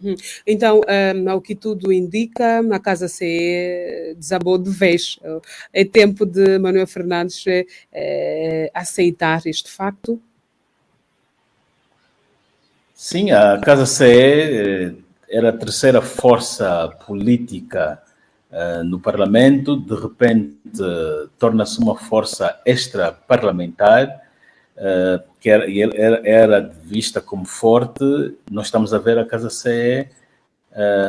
Uhum. Então, ao que tudo indica, a Casa CE desabou de vez. É tempo de Manuel Fernandes aceitar este facto? Sim, a Casa CE era a terceira força política no Parlamento, de repente torna-se uma força extra-parlamentar, que era vista como forte. Nós estamos a ver a Casa CE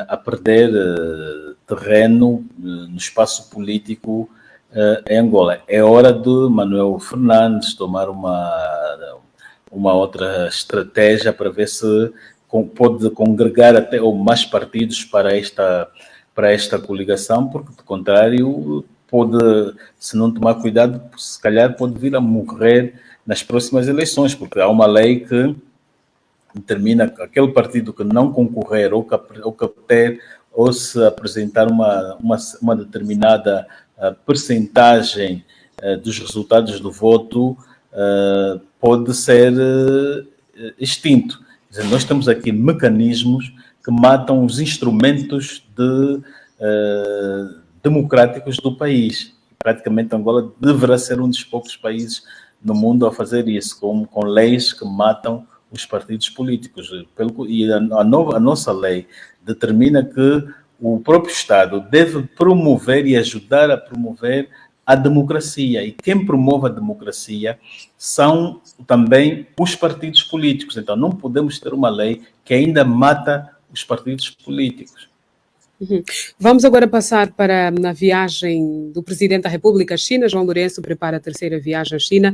a perder terreno no espaço político em Angola. É hora de Manuel Fernandes tomar uma outra estratégia para ver se pode congregar até ou mais partidos para esta coligação, porque, do contrário, pode, se não tomar cuidado, se calhar pode vir a morrer nas próximas eleições, porque há uma lei que determina que aquele partido que não concorrer ou se apresentar uma determinada percentagem dos resultados do voto pode ser extinto. Quer dizer, nós temos aqui mecanismos que matam os instrumentos democráticos do país. Praticamente Angola deverá ser um dos poucos países no mundo a fazer isso, com leis que matam os partidos políticos. E a nossa lei determina que o próprio Estado deve promover e ajudar a promover a democracia. E quem promove a democracia são também os partidos políticos. Então, não podemos ter uma lei que ainda mata os partidos políticos. Uhum. Vamos agora passar para a viagem do Presidente da República à China. João Lourenço prepara a terceira viagem à China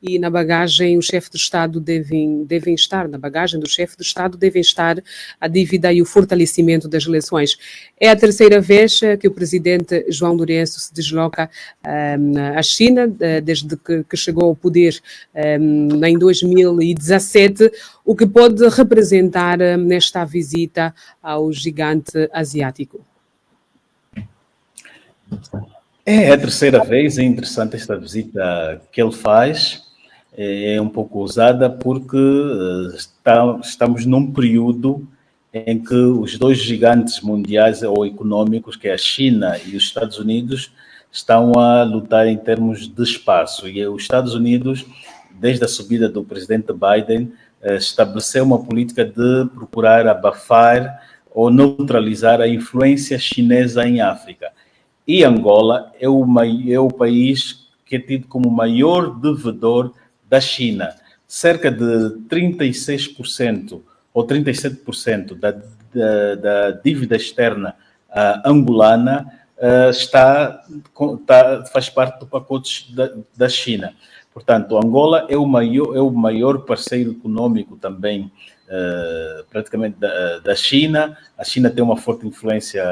e na bagagem o chefe do Estado devem estar, na bagagem do chefe do Estado devem estar a dívida e o fortalecimento das relações. É a terceira vez que o Presidente João Lourenço se desloca à China, desde que chegou ao poder em 2017, o que pode representar nesta visita ao gigante asiático. É a terceira vez, é interessante esta visita que ele faz, é um pouco ousada porque estamos num período em que os dois gigantes mundiais ou econômicos, que é a China e os Estados Unidos, estão a lutar em termos de espaço. E os Estados Unidos, desde a subida do presidente Biden, estabeleceu uma política de procurar abafar ou neutralizar a influência chinesa em África. E Angola é o país que é tido como o maior devedor da China. Cerca de 36% ou 37% da dívida externa angolana faz parte do pacote da China. Portanto, Angola é o maior parceiro econômico também, praticamente, da China. A China tem uma forte influência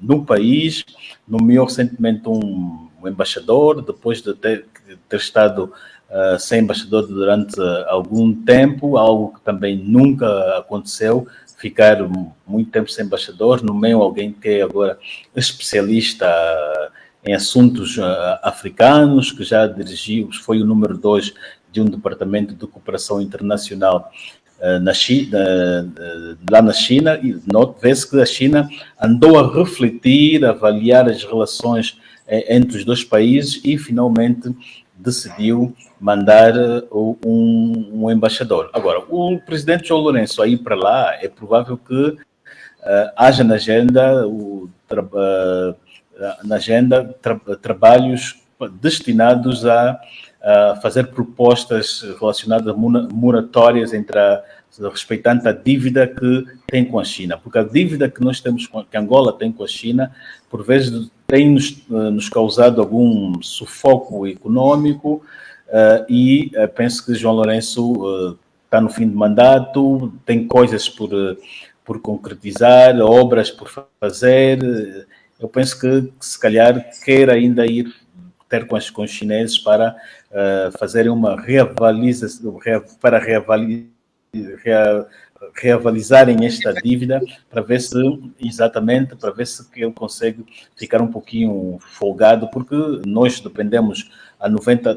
no país, nomeou recentemente um embaixador, depois de ter estado sem embaixador durante algum tempo, algo que também nunca aconteceu, ficar muito tempo sem embaixador, nomeiam alguém que é agora especialista em assuntos africanos, que já dirigiu, foi o número 2 de um departamento de cooperação internacional lá na China, e vê-se que a China andou a refletir, a avaliar as relações entre os dois países e finalmente decidiu mandar um embaixador. Agora, o presidente João Lourenço a ir para lá, é provável que haja na agenda trabalhos destinados a fazer propostas relacionadas a moratórias respeitante a dívida que tem com a China, porque a dívida que nós temos, que Angola tem com a China, por vezes tem nos causado algum sufoco econômico, e penso que João Lourenço está no fim de mandato, tem coisas por concretizar, obras por fazer. Eu penso que se calhar quer ainda ir ter com os chineses para fazerem uma reavalização, para reavalizarem esta dívida, para ver se ele consegue ficar um pouquinho folgado, porque nós dependemos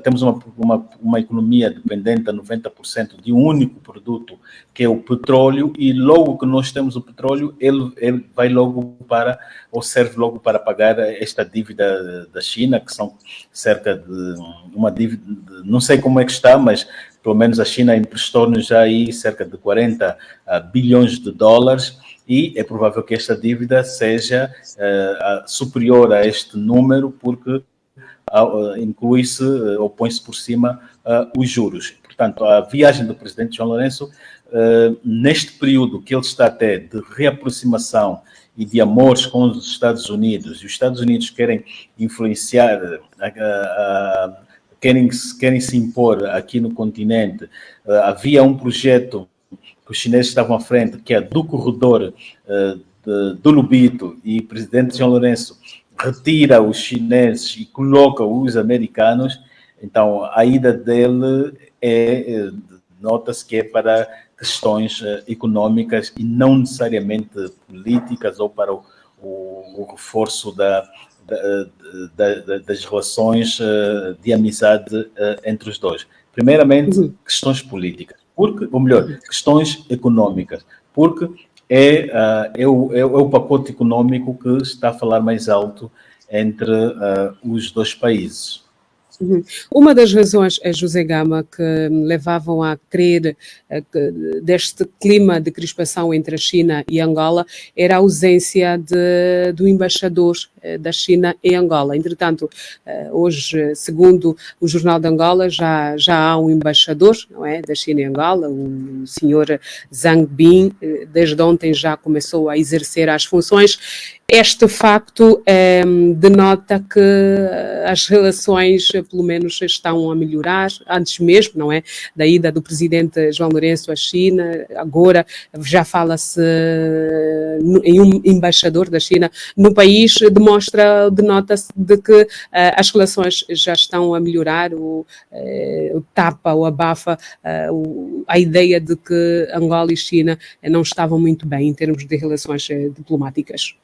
temos uma economia dependente a 90% de um único produto, que é o petróleo, e logo que nós temos o petróleo, ele vai logo ou serve logo para pagar esta dívida da China, que são cerca de uma dívida, não sei como é que está, mas pelo menos a China emprestou-nos já aí cerca de 40 bilhões de dólares, e é provável que esta dívida seja superior a este número, porque inclui-se ou põe-se por cima os juros. Portanto, a viagem do presidente João Lourenço, neste período que ele está até de reaproximação e de amores com os Estados Unidos, e os Estados Unidos querem influenciar, querem se impor aqui no continente. Havia um projeto que os chineses estavam à frente, que é do corredor do Lubito, e o presidente João Lourenço retira os chineses e coloca os americanos. Então, a ida dele nota-se que é para questões econômicas e não necessariamente políticas, ou para o reforço das relações de amizade entre os dois. Primeiramente, questões políticas, ou melhor, questões econômicas, porque é o pacote econômico que está a falar mais alto entre os dois países. Uma das razões, José Gama, que me levavam a crer deste clima de crispação entre a China e Angola era a ausência do embaixador da China em Angola. Entretanto, hoje, segundo o Jornal de Angola, já há um embaixador, não é, da China em Angola, o senhor Zhang Bin, desde ontem já começou a exercer as funções. Este facto denota que as relações, pelo menos, estão a melhorar, antes mesmo, não é, da ida do presidente João Lourenço à China. Agora já fala-se em um embaixador da China no país, denota-se de que as relações já estão a melhorar, tapa ou abafa a ideia de que Angola e China não estavam muito bem em termos de relações diplomáticas.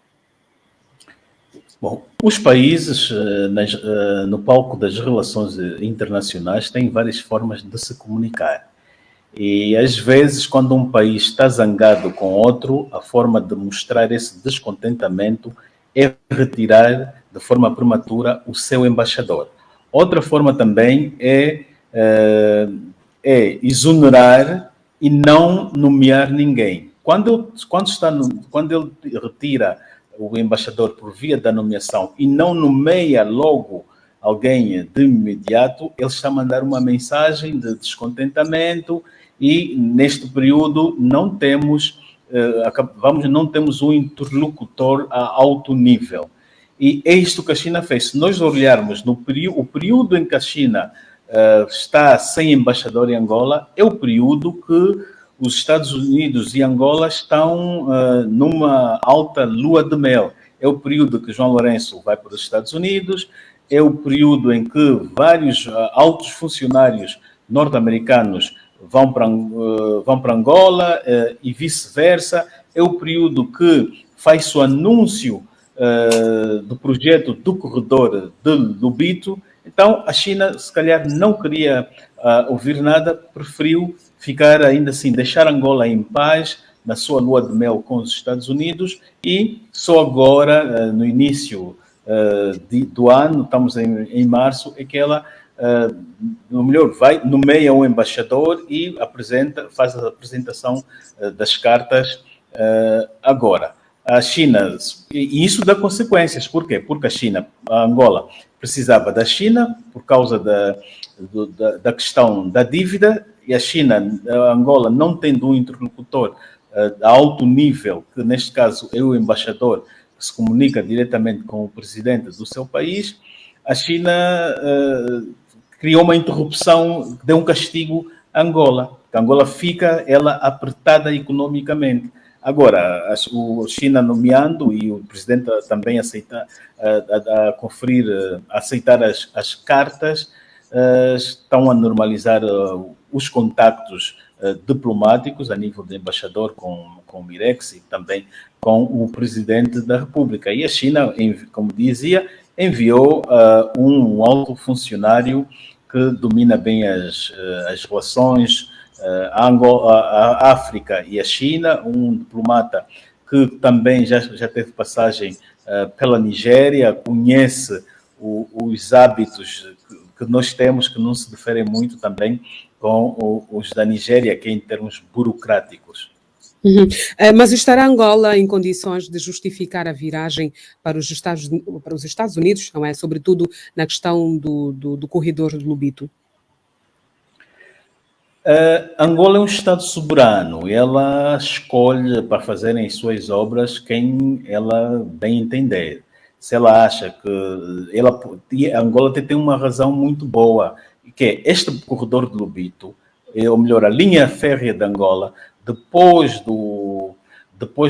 Bom, os países no palco das relações internacionais têm várias formas de se comunicar. E, às vezes, quando um país está zangado com outro, a forma de mostrar esse descontentamento é retirar de forma prematura o seu embaixador. Outra forma também é exonerar e não nomear ninguém. Quando ele retira o embaixador por via da nomeação e não nomeia logo alguém de imediato, ele está a mandar uma mensagem de descontentamento, e neste período não temos um interlocutor a alto nível. E é isto que a China fez. Se nós olharmos o período em que a China está sem embaixador em Angola, é o período que os Estados Unidos e Angola estão numa alta lua de mel. É o período que João Lourenço vai para os Estados Unidos, é o período em que vários altos funcionários norte-americanos vão para Angola e vice-versa. É o período que faz o anúncio do projeto do corredor de Lubito. Então, a China, se calhar, não queria ouvir nada, preferiu ficar ainda assim, deixar Angola em paz, na sua lua de mel com os Estados Unidos, e só agora, no início do ano, estamos em março, é que ela, nomeia um embaixador e faz a apresentação das cartas agora. A China, e isso dá consequências. Por quê? Porque a Angola precisava da China por causa da questão da dívida, e a Angola, não tendo um interlocutor a alto nível, que neste caso é o embaixador, que se comunica diretamente com o presidente do seu país, a China criou uma interrupção, deu um castigo a Angola. A Angola fica apertada economicamente. Agora, a China nomeando e o presidente também aceitar as cartas, estão a normalizar os contactos diplomáticos a nível de embaixador com o Mirex e também com o presidente da República. E a China, como dizia, enviou um alto funcionário que domina bem as relações a África e a China, um diplomata que também já teve passagem pela Nigéria, conhece os hábitos que nós temos, que não se diferem muito também com os da Nigéria, que é em termos burocráticos. Uhum. Mas estará Angola em condições de justificar a viragem para os Estados Unidos, não é? Sobretudo na questão do corredor do Lobito? Angola é um Estado soberano e ela escolhe para fazerem as suas obras quem ela bem entender. Se ela acha que Angola tem uma razão muito boa, que é este corredor de Lobito, ou melhor, a linha férrea de Angola, depois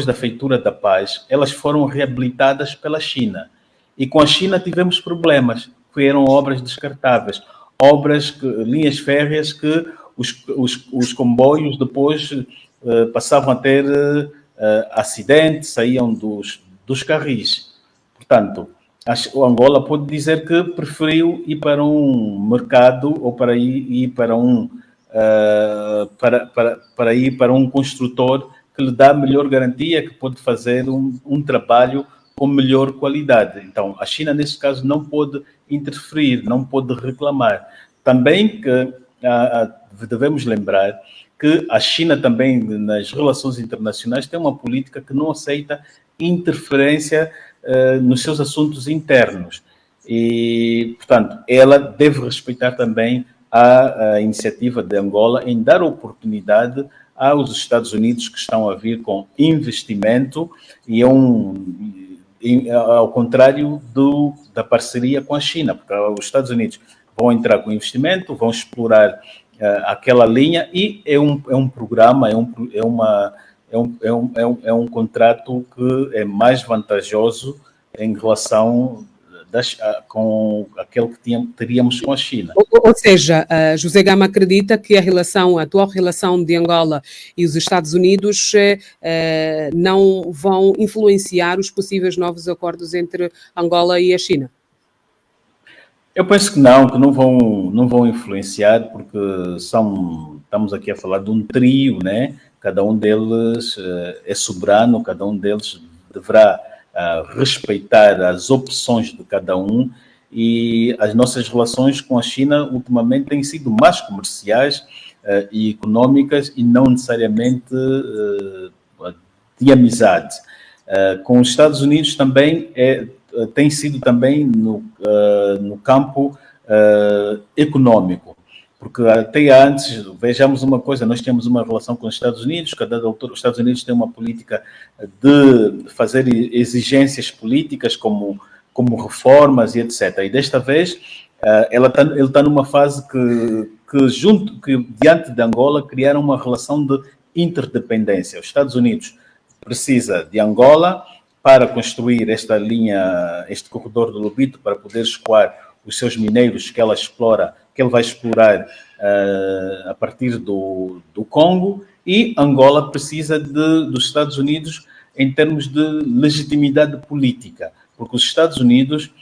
da feitura da paz, elas foram reabilitadas pela China. E com a China tivemos problemas, que eram obras descartáveis, linhas férreas que os comboios depois passavam a ter acidentes, saíam dos carris. Portanto, o Angola pode dizer que preferiu ir para um mercado ou para ir para ir para um construtor que lhe dá melhor garantia, que pode fazer um trabalho com melhor qualidade. Então, a China, nesse caso, não pode interferir, não pode reclamar. Também que devemos lembrar que a China também, nas relações internacionais, tem uma política que não aceita interferência nos seus assuntos internos. E, portanto, ela deve respeitar também a iniciativa de Angola em dar oportunidade aos Estados Unidos que estão a vir com investimento e ao contrário da parceria com a China, porque os Estados Unidos vão entrar com investimento, vão explorar aquela linha e é um programa, é um contrato que é mais vantajoso em relação com aquele que teríamos com a China. Ou seja, José Gama acredita que a atual relação de Angola e os Estados Unidos não vão influenciar os possíveis novos acordos entre Angola e a China? Eu penso que não vão influenciar, porque estamos aqui a falar de um trio, né? Cada um deles é soberano, cada um deles deverá respeitar as opções de cada um, e as nossas relações com a China ultimamente têm sido mais comerciais e económicas e não necessariamente de amizade. Com os Estados Unidos também tem sido também no campo econômico, porque até antes, vejamos uma coisa, nós temos uma relação com os Estados Unidos, os Estados Unidos têm uma política de fazer exigências políticas como reformas e etc. E desta vez ele está numa fase que diante de Angola criaram uma relação de interdependência. Os Estados Unidos precisa de Angola para construir esta linha, este corredor do Lobito, para poder escoar os seus mineiros que ele vai explorar a partir do Congo, e Angola precisa dos Estados Unidos em termos de legitimidade política, porque os Estados Unidos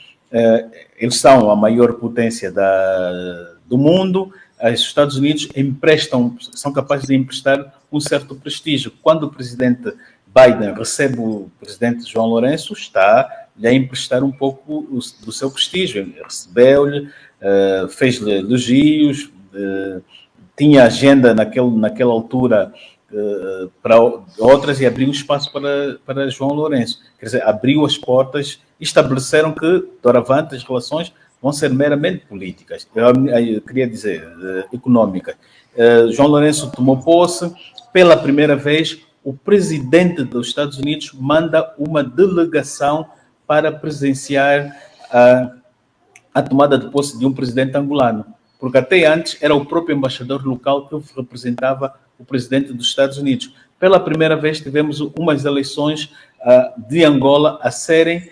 eles são a maior potência do mundo. Os Estados Unidos são capazes de emprestar um certo prestígio. Quando o presidente Biden recebe o presidente João Lourenço, está-lhe a emprestar um pouco do seu prestígio. Recebeu-lhe, fez-lhe elogios, tinha agenda naquela altura para outras e abriu espaço para João Lourenço. Quer dizer, abriu as portas e estabeleceram que, doravante, as relações vão ser meramente políticas. Eu queria dizer, económicas. João Lourenço tomou posse. Pela primeira vez, o presidente dos Estados Unidos manda uma delegação para presenciar a tomada de posse de um presidente angolano. Porque até antes era o próprio embaixador local que representava o presidente dos Estados Unidos. Pela primeira vez tivemos umas eleições de Angola a serem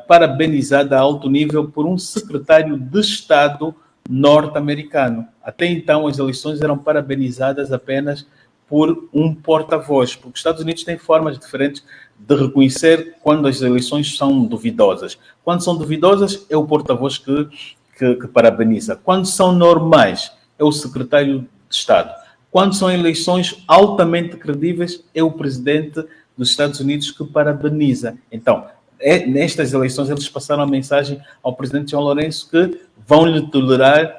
parabenizadas a alto nível por um secretário de Estado norte-americano. Até então as eleições eram parabenizadas apenas por um porta-voz, porque os Estados Unidos têm formas diferentes de reconhecer quando as eleições são duvidosas. Quando são duvidosas, é o porta-voz que parabeniza. Quando são normais, é o secretário de Estado. Quando são eleições altamente credíveis, é o presidente dos Estados Unidos que parabeniza. Então, nestas eleições, eles passaram a mensagem ao presidente João Lourenço que vão lhe tolerar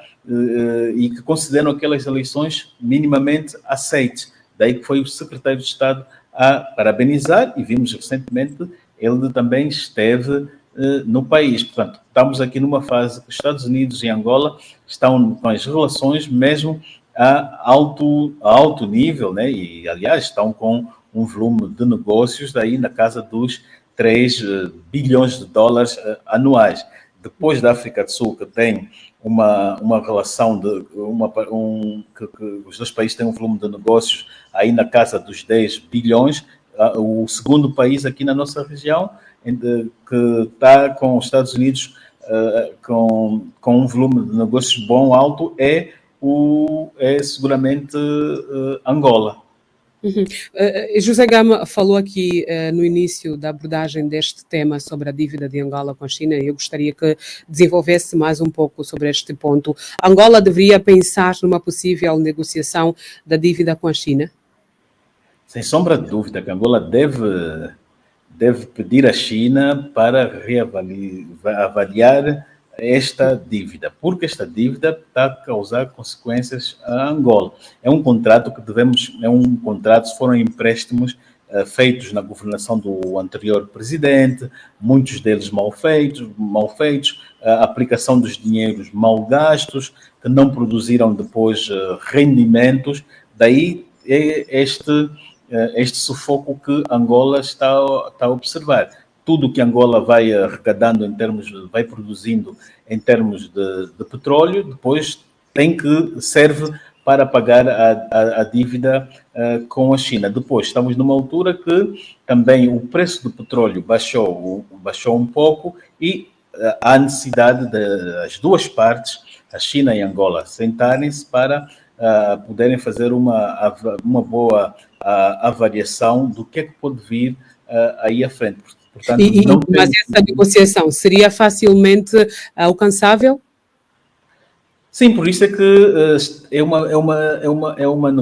e que consideram aquelas eleições minimamente aceites. Daí que foi o secretário de Estado a parabenizar, e vimos recentemente, ele também esteve no país. Portanto, estamos aqui numa fase que os Estados Unidos e Angola estão com as relações mesmo a alto nível, né? E, aliás, estão com um volume de negócios daí na casa dos 3 bilhões de dólares anuais. Depois da África do Sul, que tem uma relação que os dois países têm um volume de negócios aí na casa dos 10 bilhões, o segundo país aqui na nossa região, que está com os Estados Unidos com um volume de negócios bom, alto, é seguramente Angola. Uhum. José Gama falou aqui no início da abordagem deste tema sobre a dívida de Angola com a China, e eu gostaria que desenvolvesse mais um pouco sobre este ponto. Angola deveria pensar numa possível negociação da dívida com a China? Sem sombra de dúvida que Angola deve pedir à China para avaliar esta dívida, porque esta dívida está a causar consequências a Angola. É um contrato foram empréstimos feitos na governação do anterior presidente, muitos deles mal feitos, a aplicação dos dinheiros mal gastos, que não produziram depois rendimentos. Daí este sufoco que Angola está a observar. Tudo que Angola vai arrecadando vai produzindo em termos de petróleo, depois serve para pagar a dívida com a China. Depois, estamos numa altura que também o preço do petróleo baixou um pouco e há necessidade das duas partes, a China e Angola, sentarem-se para poderem fazer uma boa avaliação do que é que pode vir aí à frente. Portanto, mas essa negociação seria facilmente alcançável? Sim, por isso é que é uma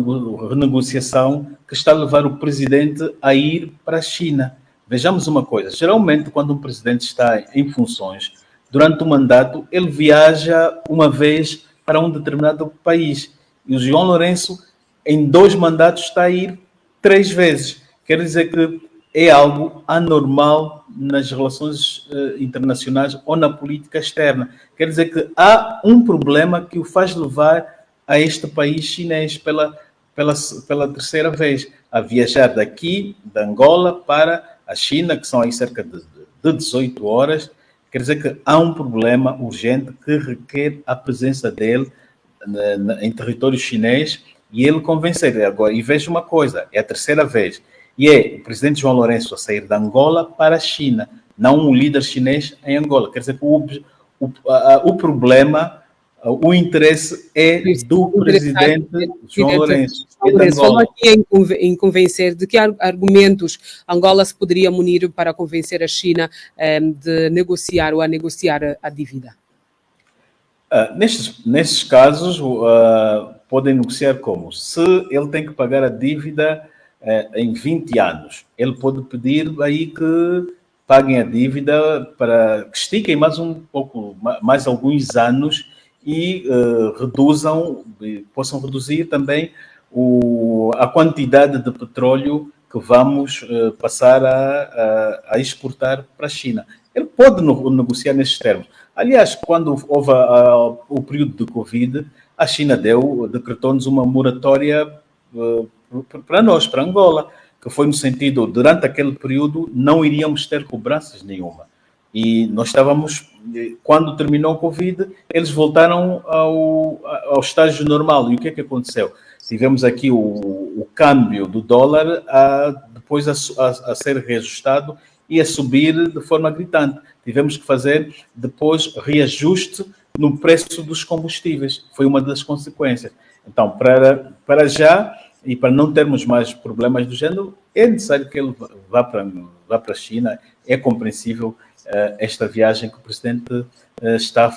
renegociação que está a levar o presidente a ir para a China. Vejamos uma coisa, geralmente quando um presidente está em funções, durante o mandato, ele viaja uma vez para um determinado país. E o João Lourenço, em 2 mandatos, está a ir 3 vezes. Quer dizer que é algo anormal nas relações internacionais ou na política externa. Quer dizer que há um problema que o faz levar a este país chinês pela 3ª vez, a viajar daqui, da Angola, para a China, que são aí cerca de 18 horas. Quer dizer que há um problema urgente que requer a presença dele em território chinês e ele convencer. Agora, e veja uma coisa, é a 3ª vez. E é o presidente João Lourenço a sair da Angola para a China, não um líder chinês em Angola. Quer dizer que o problema, o interesse é do presidente João Lourenço. Falou aqui em convencer, de que argumentos Angola se poderia munir para convencer a China de negociar ou a negociar a dívida? Nestes casos, podem negociar como? Se ele tem que pagar a dívida em 20 anos, ele pode pedir aí que paguem a dívida para que estiquem mais alguns anos e possam reduzir também a quantidade de petróleo que vamos passar a exportar para a China. Ele pode negociar nesses termos. Aliás, quando houve o período de Covid, a China decretou-nos uma moratória para nós, para Angola, que foi no sentido, durante aquele período, não iríamos ter cobranças nenhuma. E nós quando terminou o Covid, eles voltaram ao estágio normal. E o que é que aconteceu? Tivemos aqui o câmbio do dólar depois a ser reajustado e a subir de forma gritante. Tivemos que fazer depois reajuste no preço dos combustíveis. Foi uma das consequências. Então, para já, e para não termos mais problemas do género, é necessário que ele vá para a China. É compreensível esta viagem que o presidente está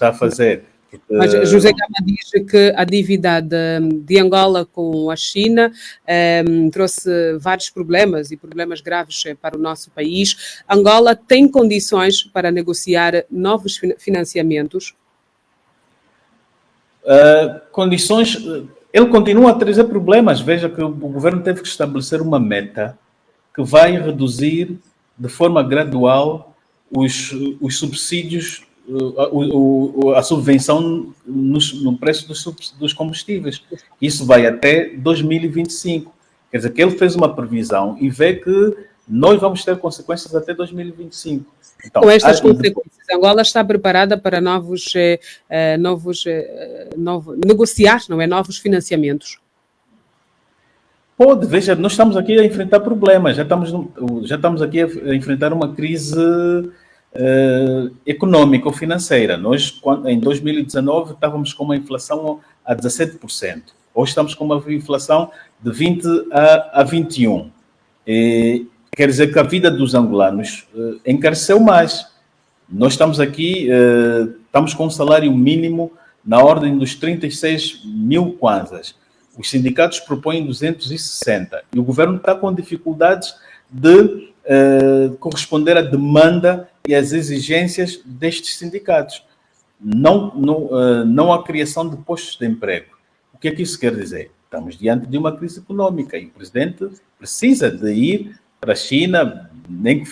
a fazer. Mas José Gama diz que a dívida de Angola com a China trouxe vários problemas e problemas graves para o nosso país. Angola tem condições para negociar novos financiamentos? Condições... Ele continua a trazer problemas. Veja que o governo teve que estabelecer uma meta que vai reduzir de forma gradual os subsídios, a subvenção no preço dos combustíveis. Isso vai até 2025. Quer dizer, que ele fez uma previsão e vê que nós vamos ter consequências até 2025. Então, com estas consequências, Angola está preparada para negociar, não é? Novos financiamentos? Pode, veja, nós estamos aqui a enfrentar problemas, já estamos aqui a enfrentar uma crise econômica ou financeira. Nós, em 2019, estávamos com uma inflação a 17%. Hoje estamos com uma inflação de 20% a 21%. Quer dizer que a vida dos angolanos encareceu mais. Nós estamos aqui, estamos com um salário mínimo na ordem dos 36 mil kwanzas. Os sindicatos propõem 260 e o governo está com dificuldades de corresponder à demanda e às exigências destes sindicatos. Não há criação de postos de emprego. O que é que isso quer dizer? Estamos diante de uma crise econômica e o presidente precisa de ir para a China, nem que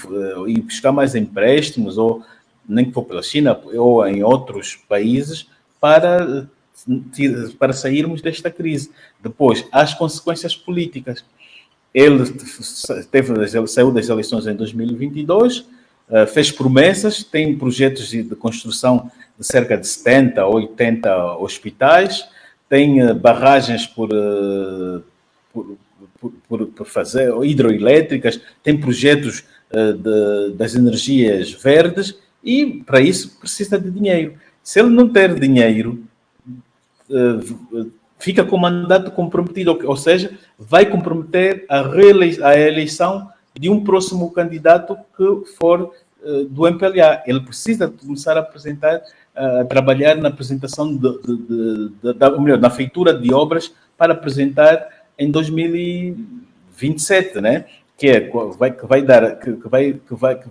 ir buscar mais empréstimos, ou nem que for pela China ou em outros países, para sairmos desta crise. Depois, há as consequências políticas. Ele saiu das eleições em 2022, fez promessas, tem projetos de construção de cerca de 70 ou 80 hospitais, tem barragens por fazer, hidroelétricas, tem projetos das energias verdes e, para isso, precisa de dinheiro. Se ele não ter dinheiro, fica com o mandato comprometido, ou seja, vai comprometer a eleição de um próximo candidato que for do MPLA. Ele precisa começar a trabalhar na apresentação na feitura de obras para apresentar em 2027, né? Que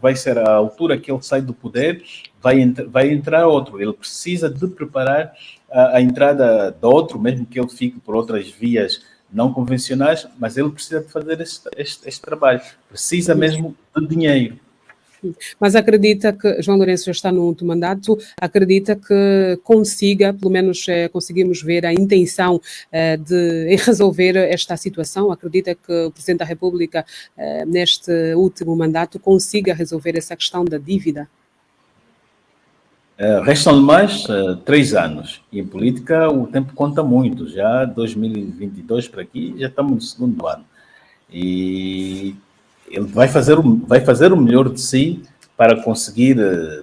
vai ser a altura que ele sai do poder, vai entrar outro. Ele precisa de preparar a entrada de outro, mesmo que ele fique por outras vias não convencionais, mas ele precisa de fazer este trabalho. Precisa mesmo de dinheiro. Mas acredita que, João Lourenço já está no último mandato, acredita que consiga, pelo menos conseguimos ver a intenção em resolver esta situação? Acredita que o Presidente da República, neste último mandato, consiga resolver essa questão da dívida? Restam-lhe mais 3 anos. E em política o tempo conta muito. Já 2022 para aqui, já estamos no segundo ano. E ele vai fazer o melhor de si para conseguir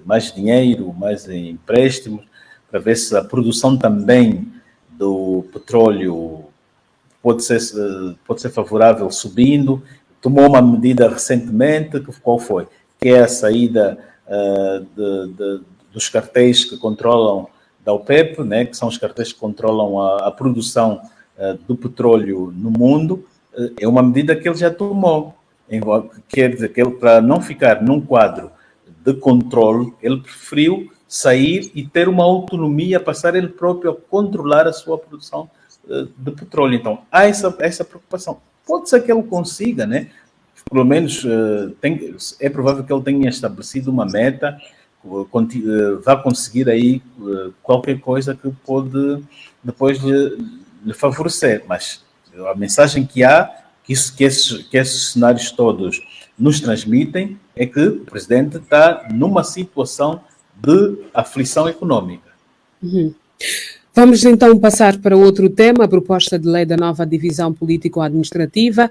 mais dinheiro, mais empréstimos, para ver se a produção também do petróleo pode ser favorável subindo. Tomou uma medida recentemente, qual foi? Que é a saída dos cartéis que controlam da OPEP, né, que são os cartéis que controlam a produção do petróleo no mundo. É uma medida que ele já tomou. Quer dizer que ele, para não ficar num quadro de controle, ele preferiu sair e ter uma autonomia, passar ele próprio a controlar a sua produção de petróleo. Então, há essa preocupação. Pode ser que ele consiga, né? Pelo menos é provável que ele tenha estabelecido uma meta, vá conseguir aí qualquer coisa que pode depois lhe favorecer. Mas a mensagem que há, que esses cenários todos nos transmitem, é que o presidente está numa situação de aflição econômica. Uhum. Vamos então passar para outro tema. A proposta de lei da nova divisão político-administrativa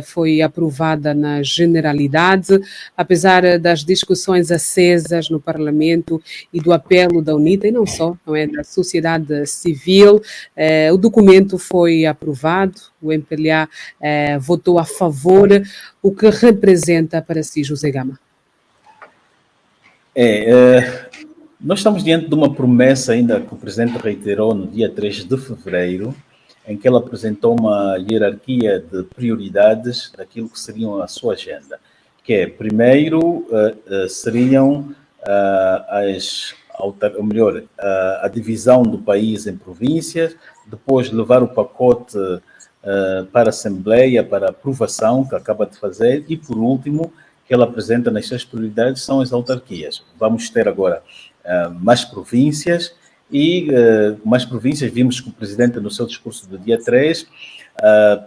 foi aprovada na generalidade, apesar das discussões acesas no Parlamento e do apelo da UNITA, e não só, não é, da sociedade civil. O documento foi aprovado, o MPLA votou a favor. O que representa para si, José Gama? Nós estamos diante de uma promessa ainda que o Presidente reiterou no dia 3 de fevereiro, em que ele apresentou uma hierarquia de prioridades daquilo que seriam a sua agenda, que é, primeiro, seriam a divisão do país em províncias, depois levar o pacote para a Assembleia, para aprovação, que acaba de fazer, e, por último, que ele apresenta nas suas prioridades são as autarquias. Vamos ter agora mais províncias, e mais províncias. Vimos que o Presidente, no seu discurso do dia 3,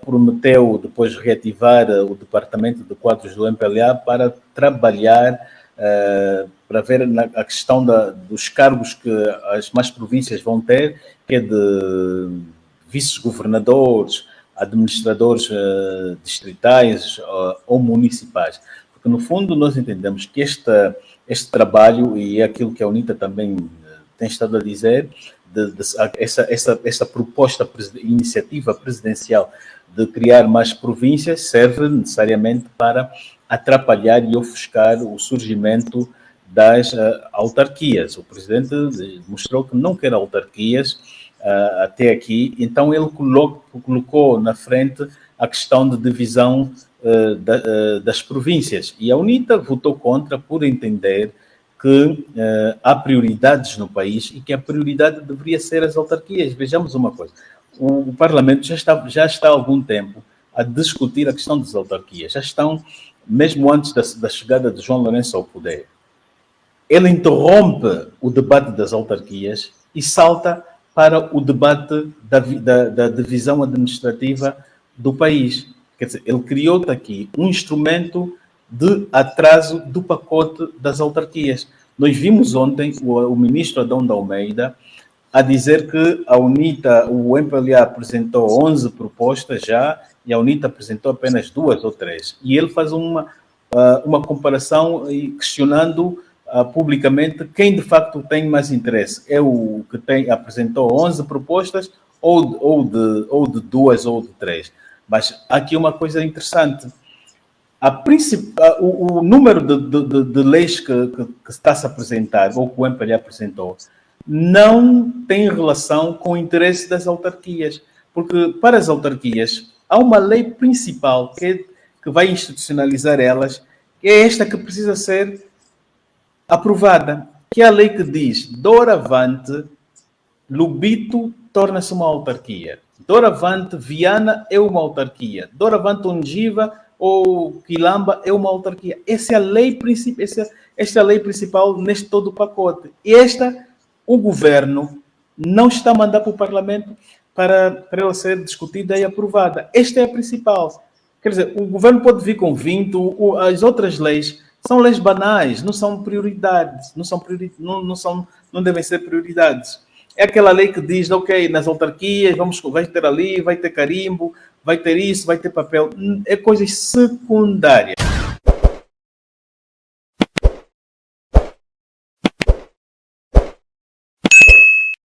prometeu depois reativar o Departamento de Quadros do MPLA para trabalhar, para ver a questão dos cargos que as mais províncias vão ter, que é de vice-governadores, administradores distritais ou municipais. Porque, no fundo, nós entendemos que este trabalho, e é aquilo que a UNITA também tem estado a dizer, essa proposta, iniciativa presidencial de criar mais províncias, serve necessariamente para atrapalhar e ofuscar o surgimento das autarquias. O Presidente mostrou que não quer autarquias até aqui, então ele colocou na frente a questão de divisão das províncias. E a UNITA votou contra por entender que há prioridades no país e que a prioridade deveria ser as autarquias. Vejamos uma coisa, o Parlamento já está há algum tempo a discutir a questão das autarquias, já estão, mesmo antes da chegada de João Lourenço ao poder. Ele interrompe o debate das autarquias e salta para o debate da divisão administrativa do país. Quer dizer, ele criou aqui um instrumento de atraso do pacote das autarquias. Nós vimos ontem o ministro Adão de Almeida a dizer que a UNITA, o MPLA apresentou 11 propostas já e a UNITA apresentou apenas 2 ou 3. E ele faz uma comparação questionando publicamente quem de facto tem mais interesse. É o que apresentou 11 propostas ou de 2 ou de 3. Mas há aqui uma coisa interessante. O número de leis que está-se a apresentar, ou que o MPLA apresentou, não tem relação com o interesse das autarquias. Porque para as autarquias há uma lei principal que vai institucionalizar elas, que é esta que precisa ser aprovada, que é a lei que diz: doravante, Lubito torna-se uma autarquia. Doravante, Viana é uma autarquia. Doravante, Ungiva ou Quilamba é uma autarquia. Essa é a lei principal, esta é a lei principal neste todo o pacote. E o governo não está a mandar para o Parlamento para ela ser discutida e aprovada. Esta é a principal. Quer dizer, o governo pode vir com 20, as outras leis são leis banais, não são prioridades, não devem ser prioridades. É aquela lei que diz, ok, nas autarquias vai ter ali, vai ter carimbo, vai ter isso, vai ter papel. É coisas secundárias.